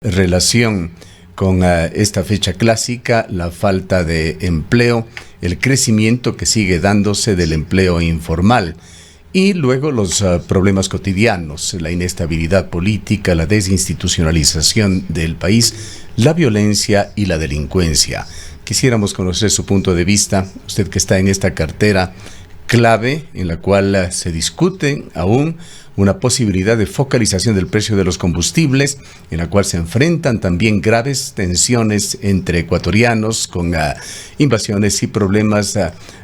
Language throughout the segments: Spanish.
Relación con esta fecha clásica, la falta de empleo, el crecimiento que sigue dándose del empleo informal y luego los problemas cotidianos, la inestabilidad política, la desinstitucionalización del país, la violencia y la delincuencia. Quisiéramos conocer su punto de vista, usted que está en esta cartera clave en la cual se discute aún una posibilidad de focalización del precio de los combustibles, en la cual se enfrentan también graves tensiones entre ecuatorianos con invasiones y problemas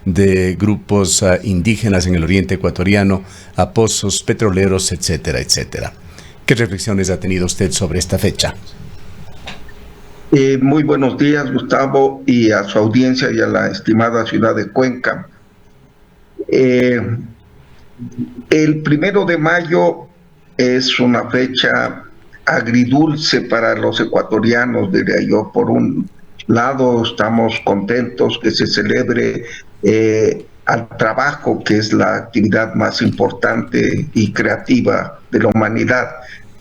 de grupos indígenas en el oriente ecuatoriano, a pozos petroleros, etcétera, etcétera. ¿Qué reflexiones ha tenido usted sobre esta fecha? Muy buenos días, Gustavo, y a su audiencia y a la estimada ciudad de Cuenca. El 1 de mayo es una fecha agridulce para los ecuatorianos, diría yo. Por un lado, estamos contentos que se celebre al trabajo, que es la actividad más importante y creativa de la humanidad.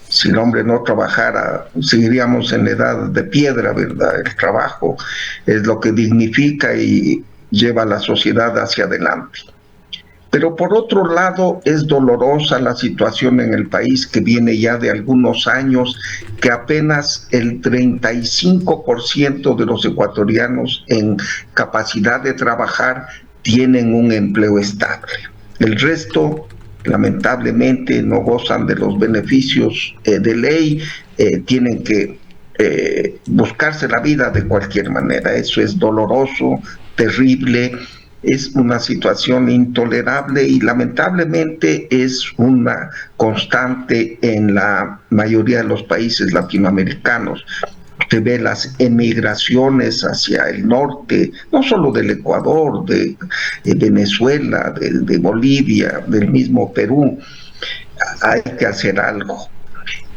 Si el hombre no trabajara, seguiríamos en la edad de piedra, ¿verdad? El trabajo es lo que dignifica y lleva a la sociedad hacia adelante. Pero por otro lado, es dolorosa la situación en el país, que viene ya de algunos años, que apenas el 35% de los ecuatorianos en capacidad de trabajar tienen un empleo estable. El resto, lamentablemente, no gozan de los beneficios de ley, tienen que buscarse la vida de cualquier manera. Eso es doloroso, terrible. Es una situación intolerable y lamentablemente es una constante en la mayoría de los países latinoamericanos. Usted ve las emigraciones hacia el norte, no solo del Ecuador, de Venezuela, de Bolivia, del mismo Perú. Hay que hacer algo.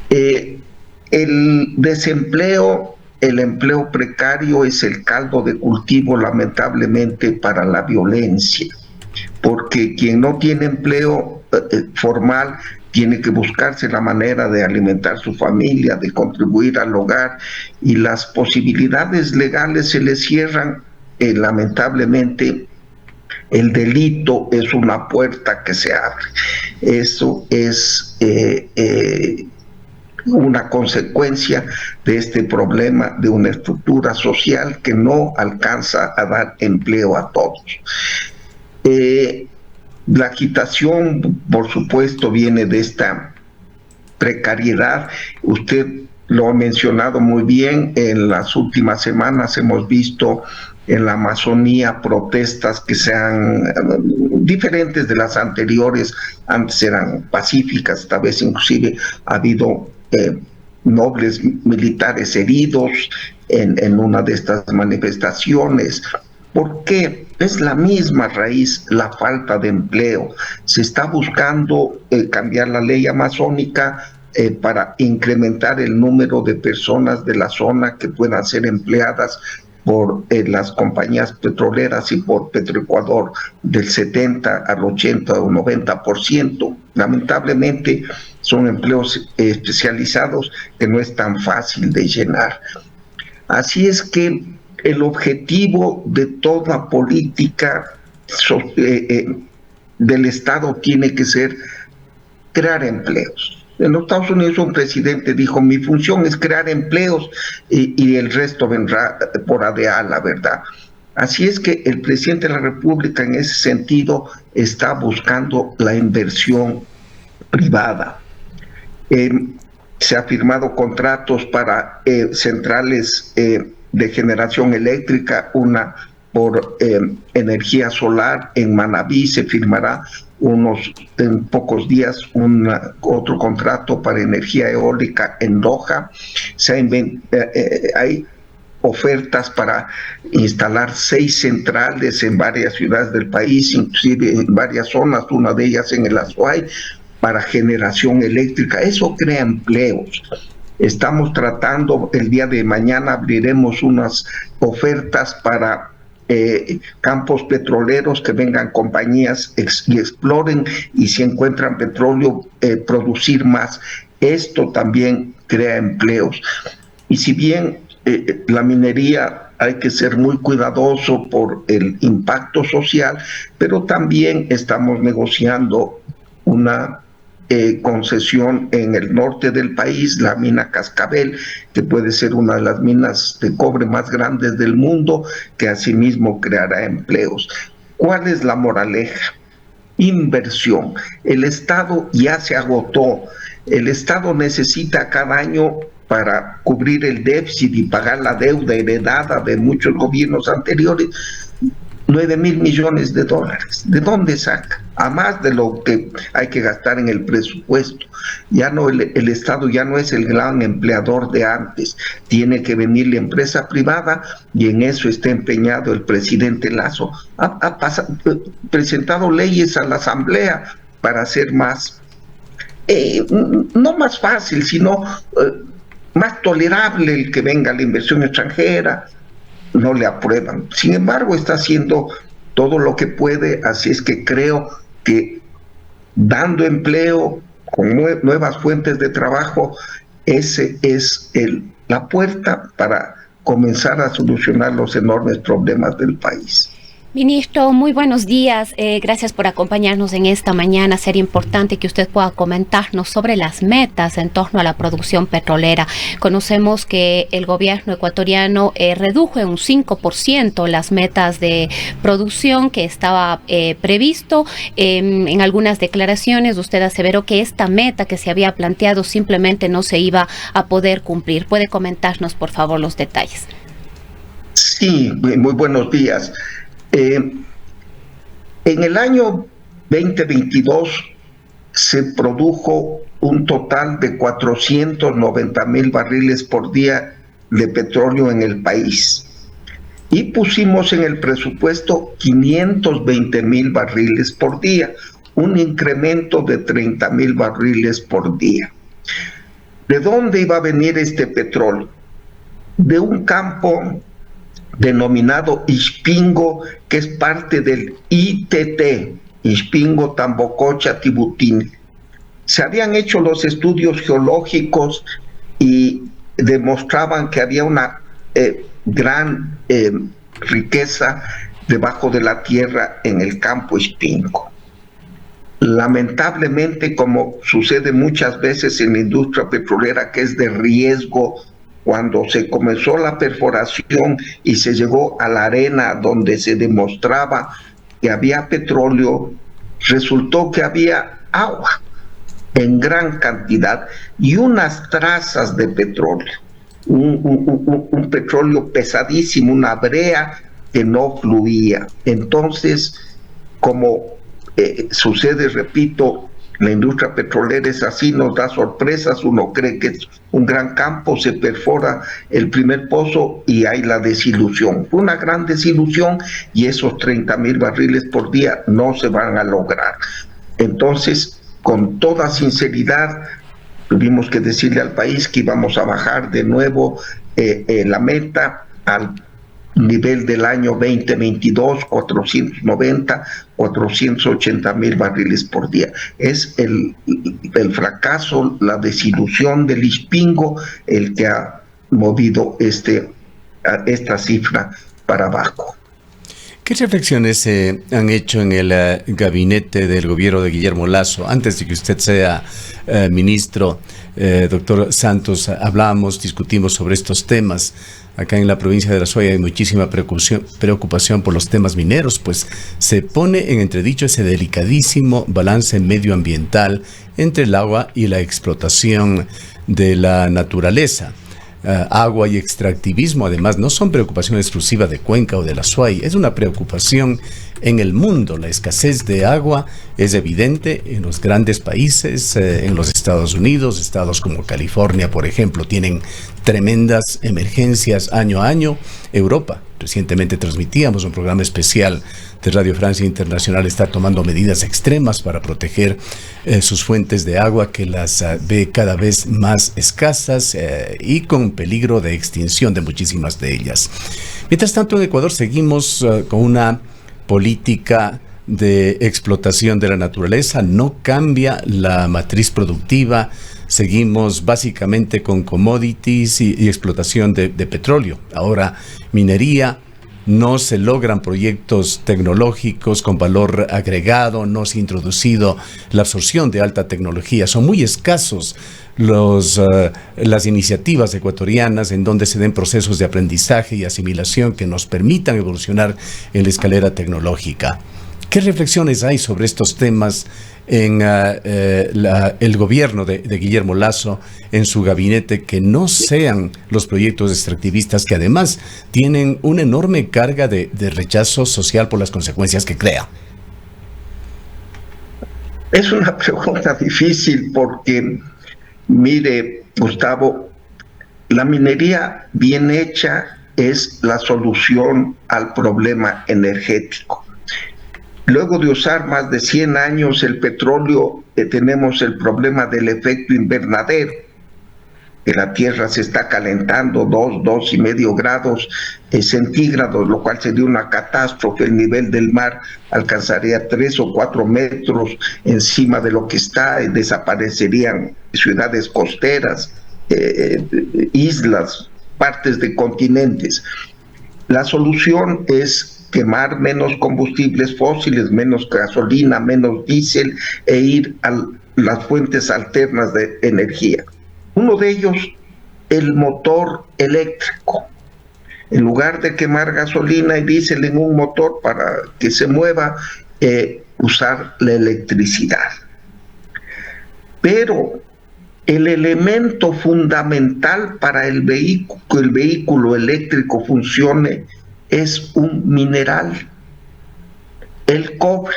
El desempleo, el empleo precario es el caldo de cultivo, lamentablemente, para la violencia, porque quien no tiene empleo formal tiene que buscarse la manera de alimentar su familia, de contribuir al hogar, y las posibilidades legales se le cierran. Lamentablemente, el delito es una puerta que se abre. Eso es una consecuencia de este problema de una estructura social que no alcanza a dar empleo a todos. La agitación, por supuesto, viene de esta precariedad. Usted lo ha mencionado muy bien. En las últimas semanas hemos visto en la Amazonía protestas que sean diferentes de las anteriores. Antes eran pacíficas, esta vez inclusive ha habido nobles militares heridos en una de estas manifestaciones. ¿Por qué? Es la misma raíz, la falta de empleo. Se está buscando cambiar la ley amazónica para incrementar el número de personas de la zona que puedan ser empleadas por las compañías petroleras y por Petroecuador, del 70 al 80 o 90%. Lamentablemente son empleos especializados que no es tan fácil de llenar. Así es que el objetivo de toda política del Estado tiene que ser crear empleos. En los Estados Unidos un presidente dijo: mi función es crear empleos y el resto vendrá por la verdad. Así es que el presidente de la República en ese sentido está buscando la inversión privada. Se ha firmado contratos para centrales de generación eléctrica, una por energía solar en Manabí. Se firmará en pocos días otro contrato para energía eólica en Loja. Hay ofertas para instalar 6 centrales en varias ciudades del país, inclusive en varias zonas, una de ellas en el Azuay, para generación eléctrica. Eso crea empleos. Estamos tratando, el día de mañana abriremos unas ofertas para campos petroleros, que vengan compañías y exploren, y si encuentran petróleo, producir más. Esto también crea empleos. Y si bien la minería hay que ser muy cuidadoso por el impacto social, pero también estamos negociando una concesión en el norte del país, la mina Cascabel, que puede ser una de las minas de cobre más grandes del mundo, que asimismo creará empleos. ¿Cuál es la moraleja? Inversión. El Estado ya se agotó. El Estado necesita cada año para cubrir el déficit y pagar la deuda heredada de muchos gobiernos anteriores, 9,000 millones de dólares. ¿De dónde saca? A más de lo que hay que gastar en el presupuesto. Ya no, el Estado ya no es el gran empleador de antes. Tiene que venir la empresa privada y en eso está empeñado el presidente Lasso. Ha presentado leyes a la Asamblea para hacer más, no más fácil, sino más tolerable el que venga la inversión extranjera. No le aprueban. Sin embargo, está haciendo todo lo que puede, así es que creo que dando empleo con nuevas fuentes de trabajo, ese es la puerta para comenzar a solucionar los enormes problemas del país. Ministro, muy buenos días. Gracias por acompañarnos en esta mañana. Sería importante que usted pueda comentarnos sobre las metas en torno a la producción petrolera. Conocemos que el gobierno ecuatoriano redujo en un 5% las metas de producción que estaba previsto. En algunas declaraciones usted aseveró que esta meta que se había planteado simplemente no se iba a poder cumplir. ¿Puede comentarnos, por favor, los detalles? Sí, muy buenos días. En el año 2022 se produjo un total de 490,000 barriles por día de petróleo en el país y pusimos en el presupuesto 520,000 barriles por día, un incremento de 30,000 barriles por día. ¿De dónde iba a venir este petróleo? De un campo denominado Ispingo, que es parte del ITT, Ispingo Tambococha Tibutini. Se habían hecho los estudios geológicos y demostraban que había una gran riqueza debajo de la tierra en el campo Ispingo. Lamentablemente, como sucede muchas veces en la industria petrolera, que es de riesgo, cuando se comenzó la perforación y se llegó a la arena donde se demostraba que había petróleo, resultó que había agua en gran cantidad y unas trazas de petróleo, un petróleo pesadísimo, una brea que no fluía. Entonces, como sucede, repito, la industria petrolera es así, nos da sorpresas, uno cree que es un gran campo, se perfora el primer pozo y hay la desilusión. Fue una gran desilusión y esos 30,000 barriles por día no se van a lograr. Entonces, con toda sinceridad, tuvimos que decirle al país que íbamos a bajar de nuevo la meta al nivel del año 2022, 480,000 barriles por día. Es el fracaso, la desilusión del Ispingo el que ha movido esta cifra para abajo. ¿Qué reflexiones se han hecho en el gabinete del gobierno de Guillermo Lasso? Antes de que usted sea ministro, doctor Santos, discutimos sobre estos temas. Acá en la provincia de La Suaya hay muchísima preocupación por los temas mineros, pues se pone en entredicho ese delicadísimo balance medioambiental entre el agua y la explotación de la naturaleza. Agua y extractivismo, además, no son preocupación exclusiva de Cuenca o de La Suay, es una preocupación en el mundo. La escasez de agua es evidente en los grandes países, en los Estados Unidos. Estados como California, por ejemplo, tienen tremendas emergencias año a año. Europa, recientemente transmitíamos un programa especial de Radio Francia Internacional, está tomando medidas extremas para proteger sus fuentes de agua, que las ve cada vez más escasas y con peligro de extinción de muchísimas de ellas. Mientras tanto, en Ecuador seguimos con una política de explotación de la naturaleza. No cambia la matriz productiva seguimos básicamente con commodities y explotación de petróleo. Ahora, minería, no se logran proyectos tecnológicos con valor agregado, no se ha introducido la absorción de alta tecnología. Son muy escasos las iniciativas ecuatorianas en donde se den procesos de aprendizaje y asimilación que nos permitan evolucionar en la escalera tecnológica. ¿Qué reflexiones hay sobre estos temas en el gobierno de Guillermo Lasso, en su gabinete, que no sean los proyectos extractivistas que además tienen una enorme carga de rechazo social por las consecuencias que crea? Es una pregunta difícil porque, mire, Gustavo, la minería bien hecha es la solución al problema energético. Luego de usar más de 100 años el petróleo, tenemos el problema del efecto invernadero, que la Tierra se está calentando 2,5 grados centígrados, lo cual sería una catástrofe. El nivel del mar alcanzaría 3 o 4 metros encima de lo que está, y desaparecerían ciudades costeras, islas, partes de continentes. La solución es quemar menos combustibles fósiles, menos gasolina, menos diésel, e ir a las fuentes alternas de energía. Uno de ellos, el motor eléctrico. En lugar de quemar gasolina y diésel en un motor para que se mueva, usar la electricidad. Pero el elemento fundamental para el vehículo eléctrico funcione es un mineral, el cobre.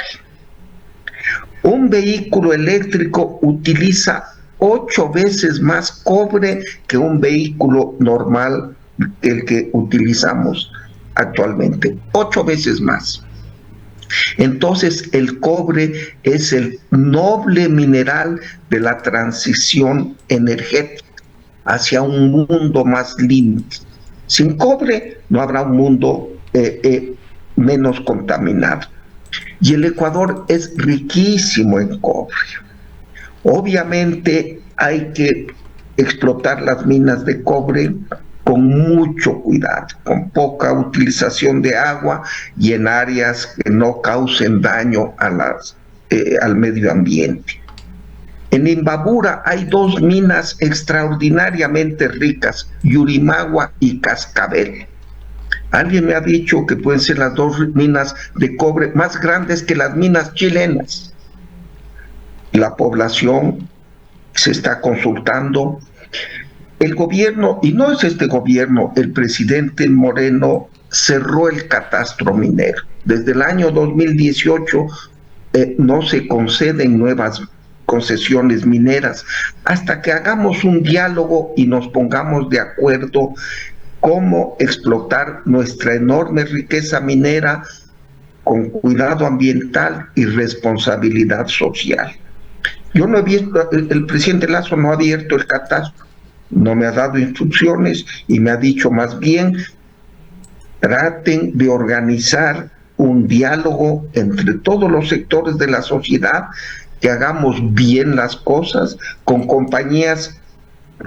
Un vehículo eléctrico utiliza 8 veces más cobre que un vehículo normal, el que utilizamos actualmente. 8 veces más. Entonces, el cobre es el noble mineral de la transición energética hacia un mundo más limpio. Sin cobre no habrá un mundo menos contaminado. Y el Ecuador es riquísimo en cobre. Obviamente hay que explotar las minas de cobre con mucho cuidado, con poca utilización de agua y en áreas que no causen daño al medio ambiente. En Imbabura hay 2 minas extraordinariamente ricas, Yurimagua y Cascabel. Alguien me ha dicho que pueden ser las 2 minas de cobre más grandes que las minas chilenas. La población se está consultando. El gobierno, y no es este gobierno, el presidente Moreno cerró el catastro minero. Desde el año 2018 no se conceden nuevas concesiones mineras, hasta que hagamos un diálogo y nos pongamos de acuerdo cómo explotar nuestra enorme riqueza minera con cuidado ambiental y responsabilidad social. Yo no he visto, el presidente Lasso no ha abierto el catastro, no me ha dado instrucciones y me ha dicho más bien, traten de organizar un diálogo entre todos los sectores de la sociedad, que hagamos bien las cosas con compañías.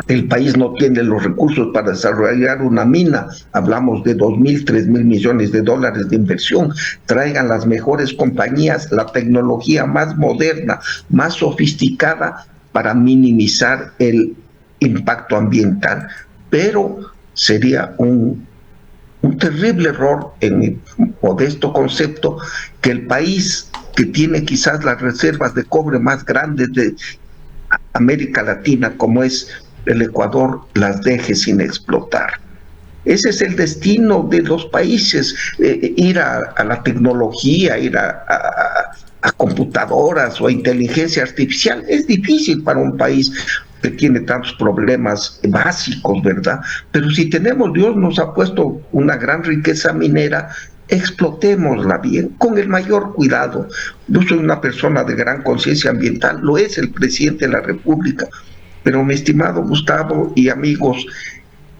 El país no tiene los recursos para desarrollar una mina, hablamos de 2.000, 3.000 millones de dólares de inversión. Traigan las mejores compañías, la tecnología más moderna, más sofisticada, para minimizar el impacto ambiental. Pero sería un terrible error, en mi modesto concepto, que el país que tiene quizás las reservas de cobre más grandes de América Latina, como es el Ecuador, las deje sin explotar. Ese es el destino de los países, ir a la tecnología, ir a computadoras o a inteligencia artificial. Es difícil para un país que tiene tantos problemas básicos, ¿verdad? Pero si tenemos, Dios nos ha puesto una gran riqueza minera, explotémosla bien, con el mayor cuidado. Yo soy una persona de gran conciencia ambiental, lo es el presidente de la República, pero mi estimado Gustavo y amigos,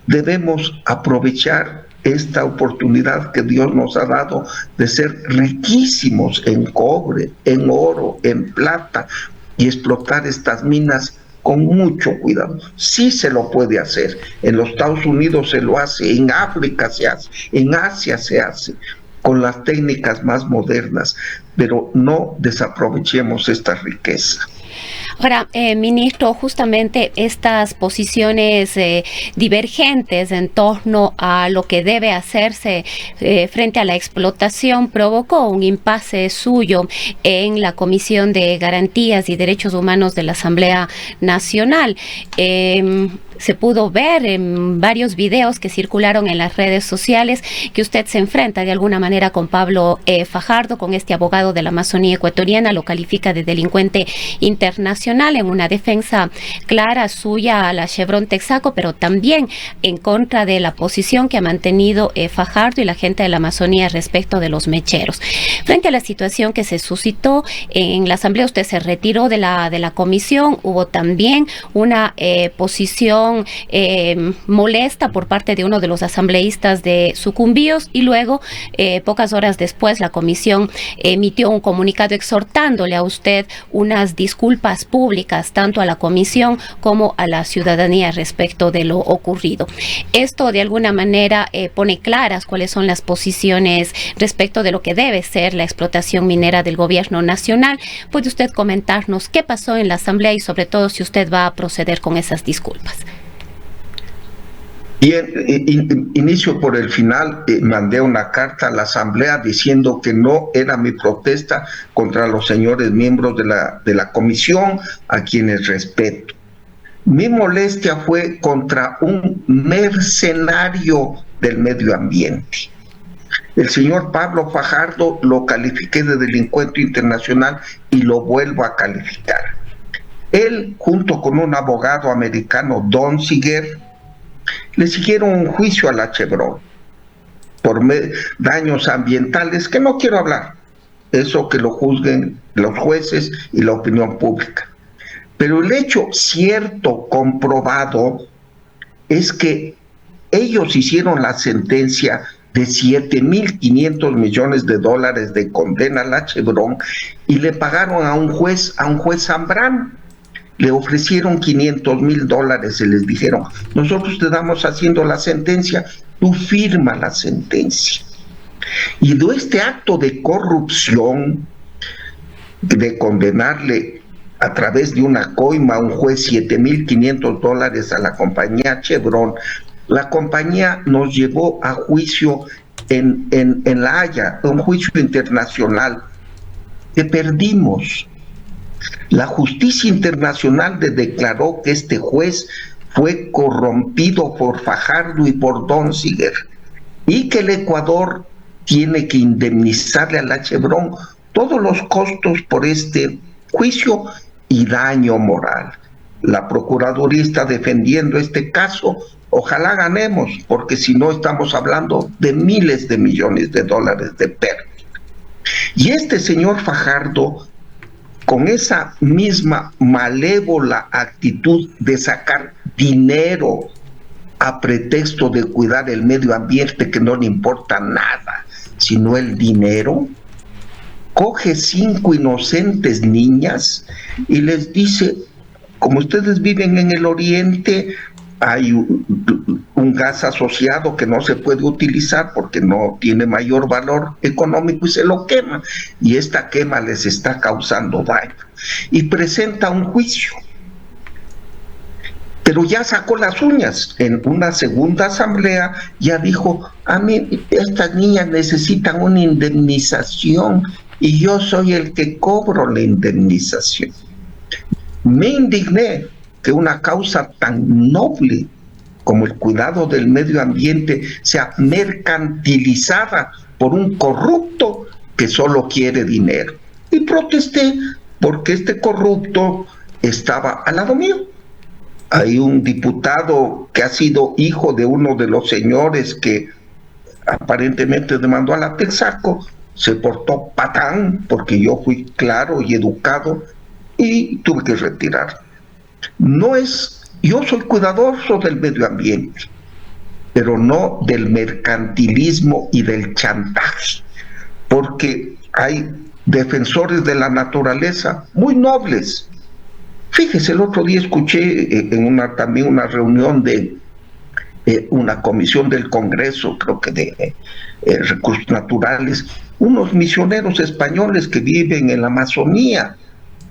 debemos aprovechar esta oportunidad que Dios nos ha dado de ser riquísimos en cobre, en oro, en plata, y explotar estas minas con mucho cuidado. Sí se lo puede hacer. En los Estados Unidos se lo hace, en África se hace, en Asia se hace, con las técnicas más modernas, pero no desaprovechemos esta riqueza. Ahora, ministro, justamente estas posiciones divergentes en torno a lo que debe hacerse frente a la explotación provocó un impasse suyo en la Comisión de Garantías y Derechos Humanos de la Asamblea Nacional. Se pudo ver en varios videos que circularon en las redes sociales que usted se enfrenta de alguna manera con Pablo Fajardo, con este abogado de la Amazonía ecuatoriana, lo califica de delincuente internacional en una defensa clara suya a la Chevron Texaco, pero también en contra de la posición que ha mantenido Fajardo y la gente de la Amazonía respecto de los mecheros. Frente a la situación que se suscitó en la Asamblea, usted se retiró de la comisión, hubo también una posición molesta por parte de uno de los asambleístas de Sucumbíos y luego, pocas horas después, la comisión emitió un comunicado exhortándole a usted unas disculpas públicas, tanto a la comisión como a la ciudadanía respecto de lo ocurrido. Esto de alguna manera pone claras cuáles son las posiciones respecto de lo que debe ser la explotación minera del gobierno nacional. ¿Puede usted comentarnos qué pasó en la asamblea y sobre todo si usted va a proceder con esas disculpas? Bien, inicio por el final. Mandé una carta a la Asamblea diciendo que no era mi protesta contra los señores miembros de la comisión, a quienes respeto. Mi molestia fue contra un mercenario del medio ambiente. El señor Pablo Fajardo lo califiqué de delincuente internacional y lo vuelvo a calificar. Él, junto con un abogado americano, Donziger, le siguieron un juicio a la Chevron por daños ambientales, que no quiero hablar, eso que lo juzguen los jueces y la opinión pública. Pero el hecho cierto, comprobado, es que ellos hicieron la sentencia de $7.500 millones de condena a la Chevron y le pagaron a un juez Zambrano. Le ofrecieron $500,000 y les dijeron: nosotros te damos haciendo la sentencia, tú firma la sentencia. Y de este acto de corrupción, de condenarle a través de una coima a un juez $7.500 a la compañía Chevron, la compañía nos llevó a juicio en La Haya, un juicio internacional que perdimos. La justicia internacional declaró que este juez fue corrompido por Fajardo y por Donziger y que el Ecuador tiene que indemnizarle a la Chevron todos los costos por este juicio y daño moral. La Procuraduría está defendiendo este caso. Ojalá ganemos, porque si no estamos hablando de miles de millones de dólares de pérdida. Y este señor Fajardo, con esa misma malévola actitud de sacar dinero a pretexto de cuidar el medio ambiente, que no le importa nada sino el dinero, coge 5 inocentes niñas y les dice: como ustedes viven en el oriente, hay un gas asociado que no se puede utilizar porque no tiene mayor valor económico y se lo quema, y esta quema les está causando daño, y presenta un juicio. Pero ya sacó las uñas. En una segunda asamblea ya dijo: a mí estas niñas necesitan una indemnización y yo soy el que cobro la indemnización. Me indigné que una causa tan noble como el cuidado del medio ambiente sea mercantilizada por un corrupto que solo quiere dinero. Y protesté porque este corrupto estaba al lado mío. Hay un diputado que ha sido hijo de uno de los señores que aparentemente demandó a la Texaco, se portó patán porque yo fui claro y educado y tuve que retirar. Yo soy cuidadoso del medio ambiente, pero no del mercantilismo y del chantaje, porque hay defensores de la naturaleza muy nobles Fíjese, el otro día escuché en también una reunión de una comisión del Congreso, creo que de recursos naturales, unos misioneros españoles que viven en la Amazonía.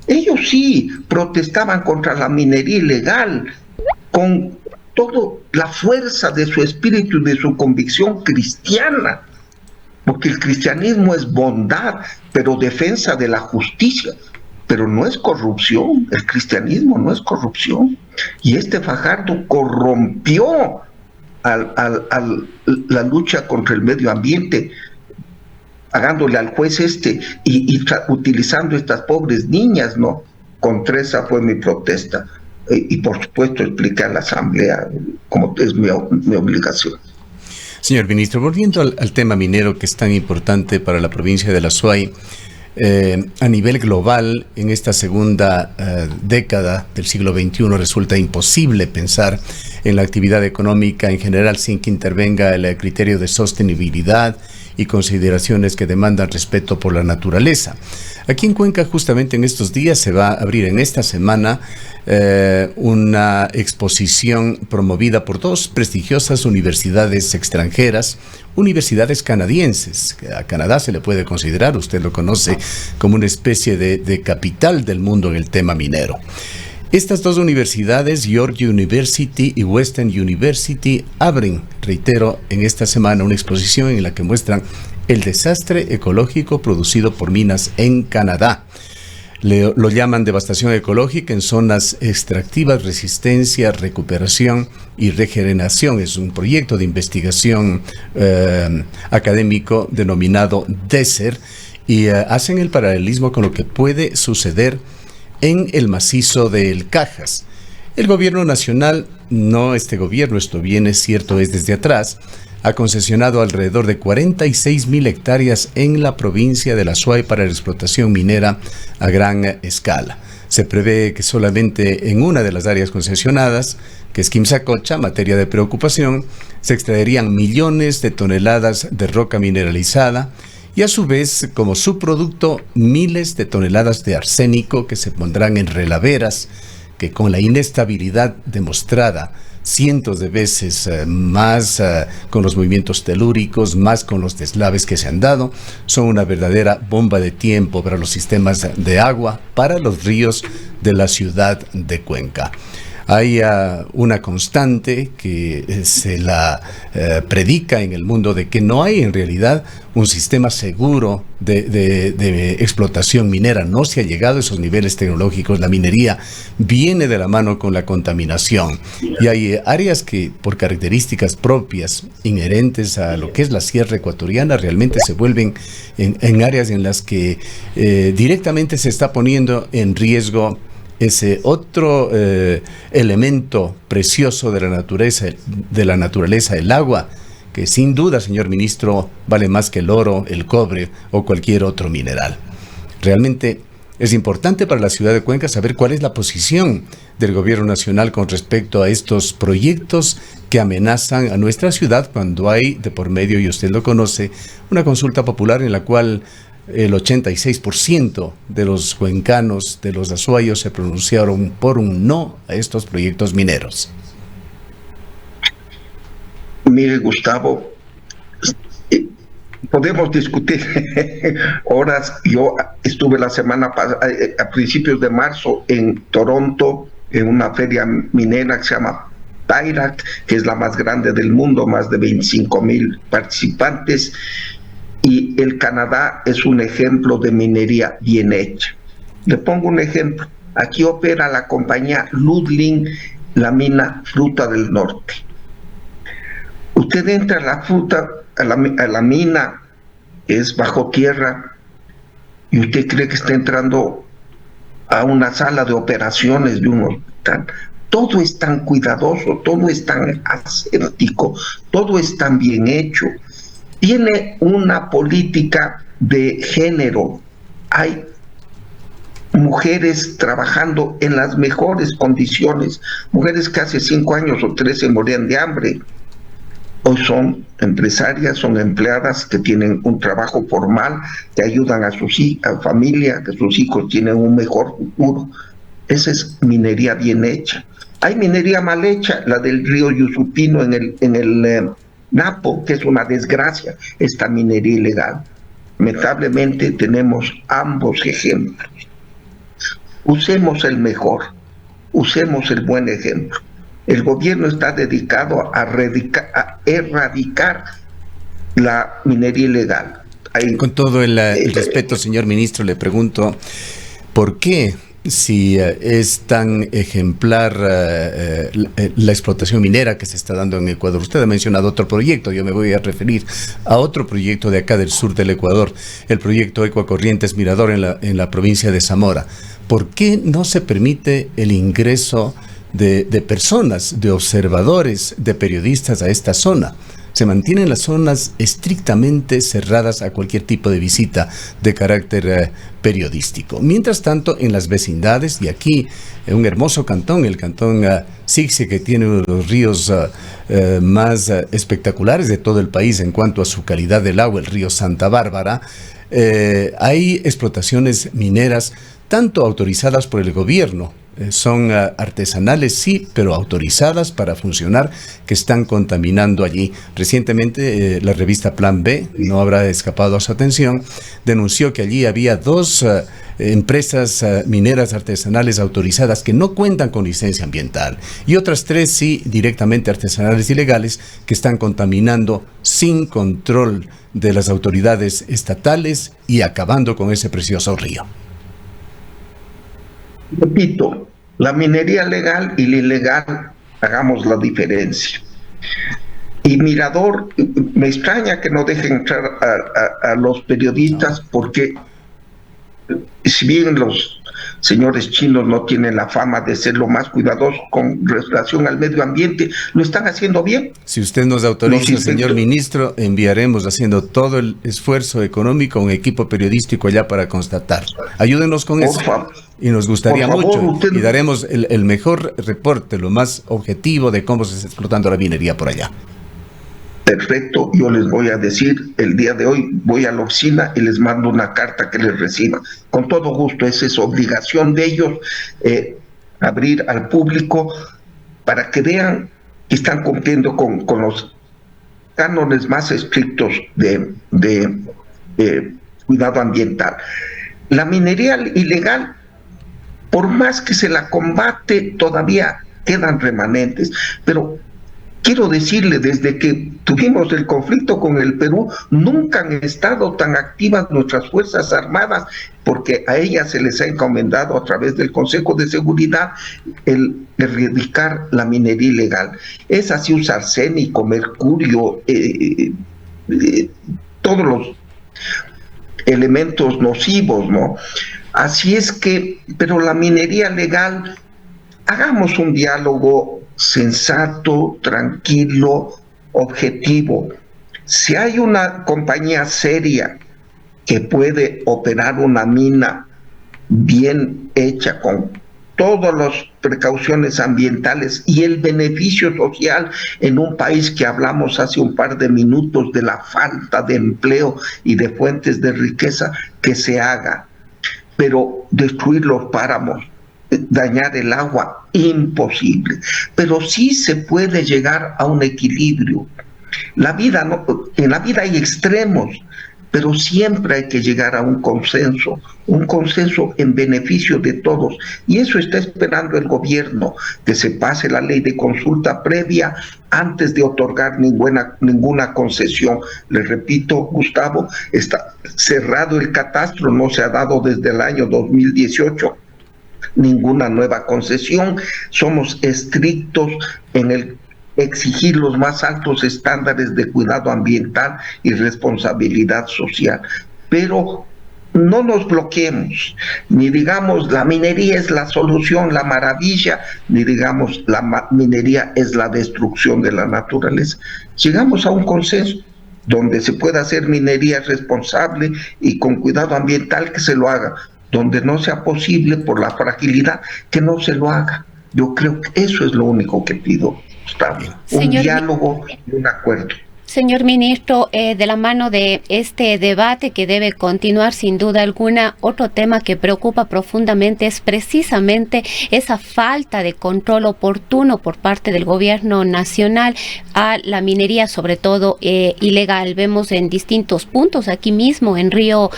Ellos sí protestaban contra la minería ilegal, con toda la fuerza de su espíritu y de su convicción cristiana, porque el cristianismo es bondad, pero defensa de la justicia, pero no es corrupción. El cristianismo no es corrupción. Y Fajardo corrompió la lucha contra el medio ambiente, pagándole al juez y utilizando estas pobres niñas, ¿no? Contra esa fue mi protesta. Y por supuesto expliqué a la Asamblea como es mi obligación. Señor ministro, volviendo al tema minero, que es tan importante para la provincia de La Suay, a nivel global, en esta segunda década del siglo XXI, resulta imposible pensar en la actividad económica en general sin que intervenga el criterio de sostenibilidad y consideraciones que demandan respeto por la naturaleza. Aquí en Cuenca, justamente en estos días, se va a abrir en esta semana una exposición promovida por dos prestigiosas universidades extranjeras, universidades canadienses. A Canadá se le puede considerar, usted lo conoce, como una especie de capital del mundo en el tema minero. Estas dos universidades, York University y Western University, abren, reitero, en esta semana una exposición en la que muestran el desastre ecológico producido por minas en Canadá. Lo llaman devastación ecológica en zonas extractivas, resistencia, recuperación y regeneración. Es un proyecto de investigación académico denominado DESER, y hacen el paralelismo con lo que puede suceder en el macizo del Cajas. El gobierno nacional, no este gobierno, esto viene, cierto, es desde atrás, ha concesionado alrededor de 46,000 hectáreas en la provincia de La Suay para la explotación minera a gran escala. Se prevé que solamente en una de las áreas concesionadas, que es Quimsacocha, materia de preocupación, se extraerían millones de toneladas de roca mineralizada y a su vez, como subproducto, miles de toneladas de arsénico que se pondrán en relaveras que, con la inestabilidad demostrada cientos de veces más con los movimientos telúricos, más con los deslaves que se han dado, son una verdadera bomba de tiempo para los sistemas de agua, para los ríos de la ciudad de Cuenca. Hay una constante que se la predica en el mundo de que no hay en realidad un sistema seguro de explotación minera. No se ha llegado a esos niveles tecnológicos. La minería viene de la mano con la contaminación. Y hay áreas que, por características propias, inherentes a lo que es la sierra ecuatoriana, realmente se vuelven en áreas en las que directamente se está poniendo en riesgo ese otro elemento precioso de la naturaleza, el agua, que sin duda, señor ministro, vale más que el oro, el cobre o cualquier otro mineral. Realmente es importante para la ciudad de Cuenca saber cuál es la posición del gobierno nacional con respecto a estos proyectos que amenazan a nuestra ciudad cuando hay de por medio, y usted lo conoce, una consulta popular en la cual el 86% de los cuencanos, de los azuayos, se pronunciaron por un no a estos proyectos mineros. Mire, Gustavo, podemos discutir horas. Yo estuve la semana pasada, a principios de marzo, en Toronto, en una feria minera que se llama Pyrac, que es la más grande del mundo, más de 25,000 participantes. Y el Canadá es un ejemplo de minería bien hecha. Le pongo un ejemplo. Aquí opera la compañía Ludling, la mina Fruta del Norte. Usted entra a la mina, es bajo tierra, y usted cree que está entrando a una sala de operaciones de un hospital. Todo es tan cuidadoso, todo es tan aséptico, todo es tan bien hecho. Tiene una política de género. Hay mujeres trabajando en las mejores condiciones, mujeres que hace 5 años o 3 se morían de hambre. Hoy son empresarias, son empleadas que tienen un trabajo formal, que ayudan a su familia, que sus hijos tienen un mejor futuro. Esa es minería bien hecha. Hay minería mal hecha, la del río Yusupino en el Napo, que es una desgracia, esta minería ilegal. Lamentablemente tenemos ambos ejemplos. Usemos el mejor, usemos el buen ejemplo. El gobierno está dedicado a erradicar la minería ilegal. Con todo el respeto, señor ministro, le pregunto, ¿por qué, si es tan ejemplar la explotación minera que se está dando en Ecuador? Usted ha mencionado otro proyecto, yo me voy a referir a otro proyecto de acá del sur del Ecuador, el proyecto Ecuacorrientes Mirador en la provincia de Zamora. ¿Por qué no se permite el ingreso de personas, de observadores, de periodistas a esta zona? Se mantienen las zonas estrictamente cerradas a cualquier tipo de visita de carácter periodístico. Mientras tanto, en las vecindades, y aquí en un hermoso cantón, el cantón Sixe, que tiene uno de los ríos más espectaculares de todo el país en cuanto a su calidad del agua, el río Santa Bárbara, hay explotaciones mineras tanto autorizadas por el gobierno, son artesanales, sí, pero autorizadas para funcionar, que están contaminando allí. Recientemente la revista Plan B, no habrá escapado a su atención, denunció que allí había 2 empresas mineras artesanales autorizadas que no cuentan con licencia ambiental, y otras 3 sí, directamente artesanales ilegales, que están contaminando sin control de las autoridades estatales y acabando con ese precioso río. Repito, la minería legal y la ilegal, hagamos la diferencia. Y Mirador, me extraña que no dejen entrar a los periodistas, porque si bien los señores chinos no tienen la fama de ser lo más cuidadosos con relación al medio ambiente, lo están haciendo bien. Si usted nos autoriza, señor ministro, enviaremos, haciendo todo el esfuerzo económico, un equipo periodístico allá para constatar. Ayúdenos con eso. Y nos gustaría mucho, y daremos el mejor reporte, lo más objetivo de cómo se está explotando la minería por allá. Perfecto, yo les voy a decir, el día de hoy voy a la oficina y les mando una carta que les reciba. Con todo gusto, esa es obligación de ellos, abrir al público para que vean que están cumpliendo con los cánones más estrictos de cuidado ambiental. La minería ilegal, por más que se la combate, todavía quedan remanentes, pero quiero decirle, desde que tuvimos el conflicto con el Perú, nunca han estado tan activas nuestras Fuerzas Armadas, porque a ellas se les ha encomendado a través del Consejo de Seguridad el erradicar la minería ilegal. Es así, usar arsénico, mercurio, todos los elementos nocivos, ¿no? Así es que, pero la minería legal, hagamos un diálogo sensato, tranquilo, objetivo. Si hay una compañía seria que puede operar una mina bien hecha, con todas las precauciones ambientales y el beneficio social en un país que hablamos hace un par de minutos de la falta de empleo y de fuentes de riqueza, que se haga. Pero destruir los páramos, dañar el agua, imposible. Pero sí se puede llegar a un equilibrio. En la vida hay extremos, pero siempre hay que llegar a un consenso en beneficio de todos. Y eso está esperando el gobierno, que se pase la ley de consulta previa antes de otorgar ninguna concesión. Le repito, Gustavo, está cerrado el catastro, no se ha dado desde el año 2018 ninguna nueva concesión. Somos estrictos en el exigir los más altos estándares de cuidado ambiental y responsabilidad social, pero no nos bloqueemos, ni digamos la minería es la solución, la maravilla, ni digamos la minería es la destrucción de la naturaleza. Llegamos a un consenso donde se pueda hacer minería responsable y con cuidado ambiental, que se lo haga. Donde no sea posible por la fragilidad, que no se lo haga. Yo creo que eso es lo único que pido, Gustavo. Un diálogo y un acuerdo. señor ministro, de la mano de este debate que debe continuar sin duda alguna, otro tema que preocupa profundamente es precisamente esa falta de control oportuno por parte del gobierno nacional a la minería, sobre todo ilegal. Vemos en distintos puntos, aquí mismo en Río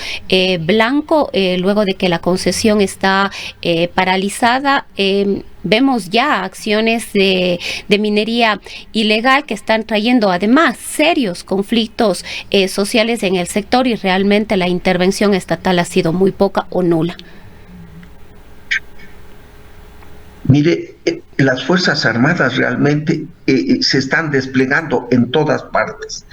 Blanco, luego de que la concesión está paralizada, vemos ya acciones de minería ilegal que están trayendo además serios conflictos sociales en el sector, y realmente la intervención estatal ha sido muy poca o nula. Mire, las Fuerzas Armadas realmente se están desplegando en todas partes.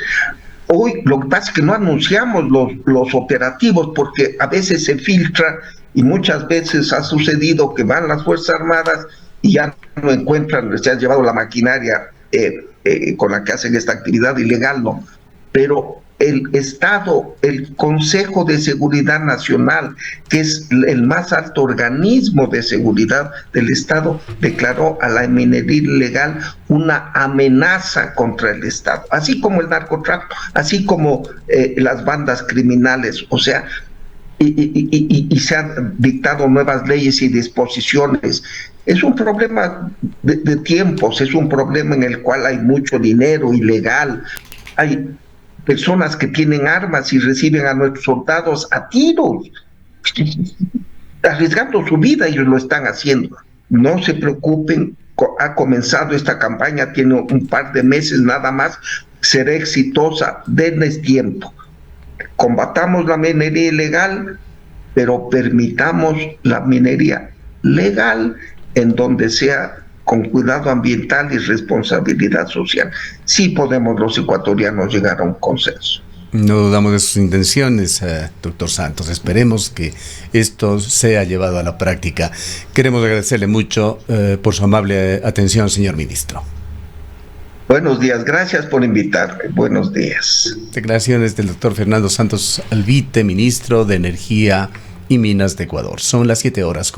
Hoy lo que pasa es que no anunciamos los operativos porque a veces se filtra y muchas veces ha sucedido que van las Fuerzas Armadas y ya no encuentran, se han llevado la maquinaria con la que hacen esta actividad ilegal, ¿no? Pero el Estado, el Consejo de Seguridad Nacional, que es el más alto organismo de seguridad del Estado, declaró a la minería ilegal una amenaza contra el Estado, así como el narcotráfico, así como las bandas criminales, o sea, y se han dictado nuevas leyes y disposiciones. Es un problema de tiempos, es un problema en el cual hay mucho dinero ilegal, hay personas que tienen armas y reciben a nuestros soldados a tiros, arriesgando su vida, ellos lo están haciendo. No se preocupen, ha comenzado esta campaña, tiene un par de meses nada más, será exitosa, denles tiempo. Combatamos la minería ilegal, pero permitamos la minería legal en donde sea con cuidado ambiental y responsabilidad social. Sí podemos los ecuatorianos llegar a un consenso. No dudamos de sus intenciones, doctor Santos. Esperemos que esto sea llevado a la práctica. Queremos agradecerle mucho por su amable atención, señor ministro. Buenos días, gracias por invitarme. Buenos días. Declaraciones del doctor Fernando Santos Albite, ministro de Energía y Minas de Ecuador. Son las 7:00.